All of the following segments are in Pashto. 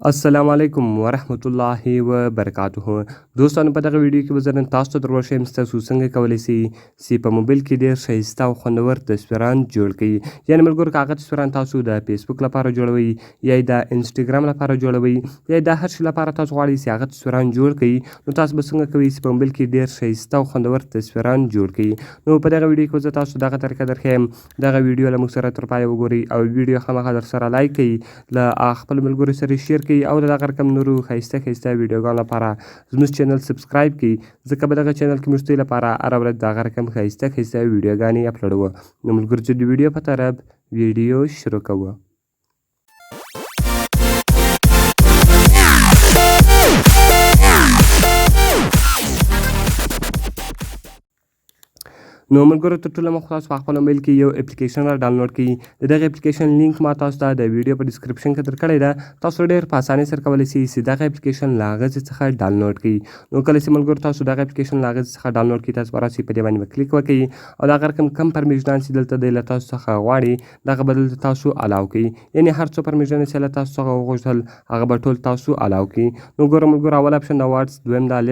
السلام علیکم ورحمت الله وبرکاته. دوستانو په دغه ویډیو کې به زه نن تاسو ته در وښیم چې تاسو څنګه کولی شئ چې په موبایل کې ډېر ښایسته او خوندور تصویران جوړ کړئ. یعنې ملګرو که هغه تصویران تاسو د فیسبوک لپاره جوړوئ یا یې د انسټاګرام لپاره جوړوئ یا یې د هر شي لپاره تاسو غواړئ چې هغه تصویران جوړ کړئ، نو تاسو به څنګه کوئ چې په موبایل کې ډېر ښایسته او خوندور تصویران جوړ کړئ. نو په دغه ویډیو کې زه تاسو دغه طریقه درښیم. دغه ویډیو له موږ سره تر پایه وګورئ او ویډیو خامخا در سره لایک کړئ، له خپلو ملګرو سره یې شیر کړئ او د دغه رقم نورو ښایسته ویډیوګانو لپاره زموږ چینل سبسکرایب کړئ، ځکه په دغه چینل کې موږ ستاسو لپاره هره ورځ د هغه رقم ښایسته ویډیوګانې اپلوډوو. نو ملګرو چې د ویډیو په طرف ویډیو شروع کوو. نو ملګرو تر ټولو مخکې تاسو په خپل موبایل کې یو اپلیکیشن را ډاونلوډ کړئ. د دغه اپلیکیشن لینک ما تاسو ته د ویډیو په ډسکرپشن کې درکړی ده. تاسو ډېر په اسانۍ سره کولی شئ چې دغه اپلیکیشن له هغه ځای څخه ډاونلوډ کړئ. نو کله چې ملګرو تاسو دغه اپلیکیشن له هغه ځای څخه ډاونلوډ کړئ، تاسو به راسئ په دې باندې به کلیک وکړئ او د هغه رقم کم پرمیشنان چې دلته دی له تاسو څخه غواړي دغه به دلته تاسو الاو کړئ. یعنې هر څو پرمیشنونه چې له تاسو څخه وغوښتل هغه به ټول تاسو الاو کړئ. نو ګوره ملګرو اول اپشن د واټس، دویم د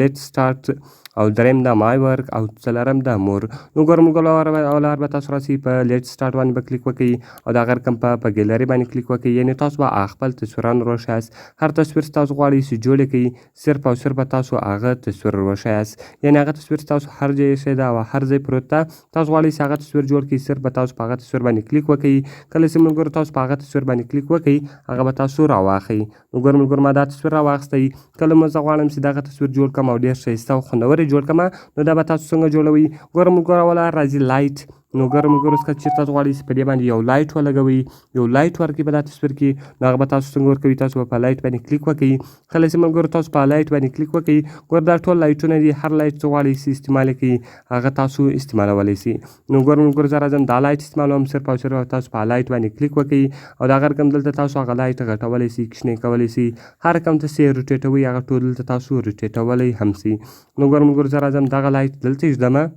لیټ سټارټ او دریم د مای ورک او څلورم د مور. نو ګوره ملګرو اول به تاسو راسئ په لیټ سټارټ باندې به کلیک وکړئ او د هغه رقم په ګیلري باندې کلیک وکړئ. یعنې تاسو به خپل تصویران وروښیاست. هر تصویر چې تاسو غواړئ چې جوړ یې کړئ، صرف او صرف به تاسو هغه تصویر وروښیاست. یعنې هغه تصویر چې تاسو هر ځای ایښی ده او هر ځای پروت ده، تاسو غواړئ چې هغه تصویر جوړ کړئ، صرف به تاسو په هغه تصویر باندې کلیک وکړئ. کله چې ملګرو تاسو په هغه تصویر باندې کلیک وکړئ، هغه به تاسو راواخلئ. نو ګوره ملګرو ما دا تصویر راواخیستی. کله مو زه غواړم چې دغه تصویر جوړ کړم او ډېر ښایسته او خوندور یې جوړ کړم، نو دا به تاسو څنګه جوړوئ؟ ګوره ملګرو اوله راځي لایټ. نو ګوره ملګرو که چېرته تاسو غواړئ چې په دې باندې یو لایټ ولګوئ، یو لایټ ورکړئ په دا تصویر کې، نو هغه به تاسو څنګه ورکوئ؟ تاسو به په لایټ باندې کلیک وکړئ. کله چې ملګرو تاسو په لایټ باندې کلیک وکړئ، ګوره دا ټول لایټونه دي، هر لایټ چې غواړئ چې استعمال یې کړئ هغه تاسو استعمالولی شئ. نو ګوره ملګرو زه راځم دا لایټ استعمالوم، صرف او صرف تاسو په لایټ باندې کلیک وکړئ او د هغه رقم دلته تاسو هغه لایټ غټولی شئ، کوچنی کولی شئ، هر رقم ته چې یې روټیټوئ هغه ټول دلته تاسو روټیټولی هم شئ. نو ګوره ملګرو زه راځم دغه لایټ دلته ایږدمه.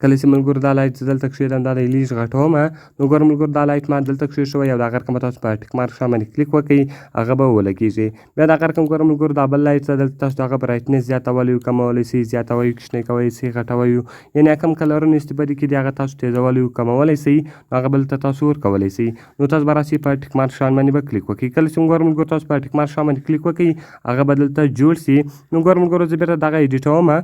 کله چې ملګرو دا لایټ زه دلته کښېږدم، دا دی لږ غټومه. نو ګوره ملګرو دا لایټ ما دلته کښې شوی او د هغه رقم به تاسو په ټیک مارک شا باندې کلیک وکړئ، هغه به ولګېږي. بیا د هغه رقم ګوره ملګرو دا بل لایټ ده، دلته تاسو د هغه برایټنس زیاتولی کمولی شئ، زیاتوئ کوچنی کوئ شئ، غټوئ، یعنې کوم کلرونه استفادې کې دي هغه تاسو تیزولی کمولی شئ، هغه به دلته تاسو ورکولی شئ. نو تاسو به راسئ په ټیک مارک شا باندې به کلیک وکړئ. کله چې ګوره ملګرو تاسو په ټیک مارک شا باندې کلیک وکړئ، هغه به دلته جوړ شي. نو ګوره ملګرو زه بیرته دغه ایډیټومه.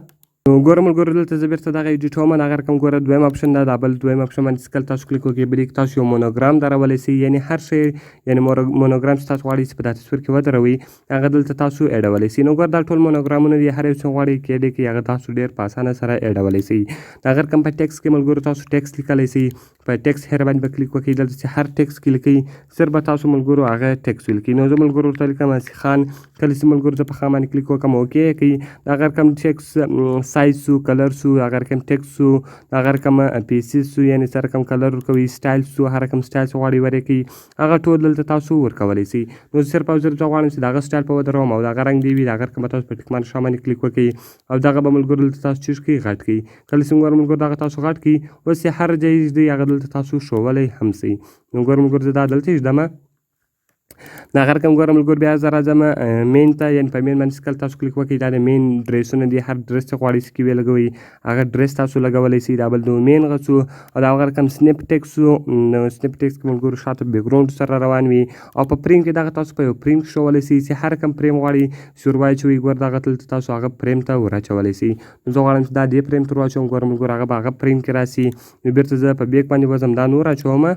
نو ګوره ملګرو دلته زه بیرته دغه ایډیټوم، د هغه رقم ګوره دویم اپشن ده، دا بل دویم اپشن باندې چې کله تاسو کلیک وکړئ بلې کې تاسو یو مونوګرام درولی شئ. یعنې هر شی یعنې مونوګرام چې تاسو غواړئ چې په دا تصویر کې ودروئ هغه دلته تاسو ایډولی شئ. نو ګوره دا ټول مونوګرامونه دي، هر یو څه غواړئ کیدی کړئ هغه تاسو ډېر په اسانه سره ایډولی شئ. د هغه رقم په ټیکس کې ملګرو تاسو ټیکس لیکلی شئ، په ټیکس هیر باندې به کلیک وکړئ. دلته چې هر ټیکس کې لیکئ صرف به تاسو ملګرو هغه ټیکس ولیکئ. نو زه ملګرو ورته لیکم اسي خان. کله چې ملګرو زه په خان باندې کلیک وکړم اوکې یې کړئ. د هغه رقم ټیکس سایز سو، کلر سو، هغه رقم ټیکس سو، هغه رقم پیسز سو، یعنې څه رقم کلر ورکوئ، سټایل سو، هر رقم سټایل چې غواړئ ور یې کړئ هغه ټول دلته تاسو ورکولی شئ. نو صرف او صرف زه غواړم چې د هغه سټایل په ودروم او د هغه رنګ دې وي، د هغه رقم به تاسو په ټیک مارک شا باندې کلیک وکړئ او دغه به ملګرو دلته تاسو چیز کړئ غټ کړئ. کله چې ګوره ملګرو دغه تاسو غټ کړئ، اوس یې هر ځای ایږدئ هغه دلته تاسو ښوولی هم شئ. نو ګوره ملګرو زه دا دلته ایږدمه. د هغه رقم ګوره ملګرو بیا زه راځم مین ته، یعنې په مین باندې چې کله تاسو کلیک وکړئ دا د مین ډریسونه دي، هر ډریس چې غواړئ چې کې لګوئ هغه ډریس تاسو لګولی شئ. دا بل دومین غڅو او د هغه رقم سنیپ ټیکس و. نو سنیپ ټیکس کې ملګرو شاته بیکګراوند سره روان وي او په فریم کې دغه تاسو په یو فریم کې ښوولی شئ چې هر رقم فریم غواړئ چې ور واچوئ، ګوره دغه دلته تاسو هغه فریم ته ور اچولی شئ. نو زه غواړم چې دا دې فریم ته ور واچوم، ګوره ملګرو هغه به هغه فریم کې راسي. نو بېرته زه په بیک باندې وځم، دا نور اچومه.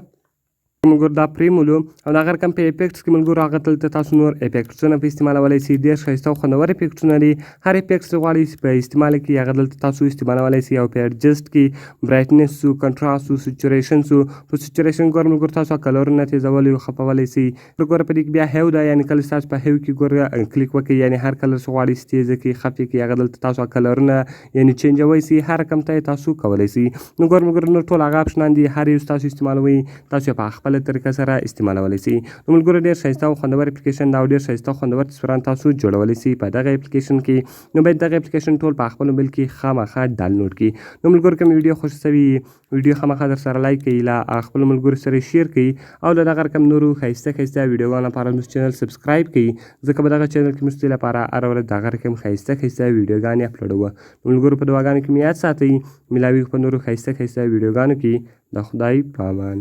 ملګرو دا فریم ولو او د هغه رقم په افیکټس کې ملګرو هغه دلته تاسو نور افیکټسونه په استعمالولی شئ. ډېر ښایسته او خوندور افیکټسونه دي، هر افیکټس چې غواړئ چې په استعمال یې کړئ هغه دلته تاسو استعمالولی شئ. او په ایډجسټ کې برایټنس سو، کنټراسټ سو، سچوریشن سو. په سچوریشن ګوره ملګرو تاسو کلرونه تیزولی او خفولی شئ. ګوره په دې کې بیا هیو ده، یعنې کله چې تاسو په هیو کې ګوره کلیک وکړئ یعنې هر کلر چې غواړئ چې تیز یې کړئ خف یې کړئ هغه دلته تاسو کلرونه یعنې چینجوی شئ، هر رقم ته یې تاسو کولی شئ. نو ګوره ملګرو نور ټول هغه اپشنان دي، هر یو ستاسو استعمالوئ، تاسو یې په خپل غلط طریقه سره استعمالولی سي. نو ملګرو ډېر ښایسته او خوندور اپلیکیشن دا او ډېر ښایسته او خوندور تصویران تاسو جوړولی سي په دغه اپلیکیشن کې. نو باید دغه اپلیکیشن ټول په خپل موبایل کې خامخا ډاونلوډ کړئ. نو ملګرو که مې ویډیو خوښ شوي ویډیو خامخا در سره لایک کړئ، له خپلو ملګرو سره شیر کړئ او له دغه رقم نورو ښایسته ښایسته ویډیوګانو لپاره زموږ چینل سبسکرایب کړئ، ځکه په دغه چینل کې موږ ستاسو لپاره هره ورځ دغه رقم ښایسته ښایسته ویډیوګانې اپلوډوو. نو ملګرو په دعاګانو کې مې یاد ساتئ. ملاویږو په نورو ښایسته ښایسته ویډیوګانو کې. د خدای په امان.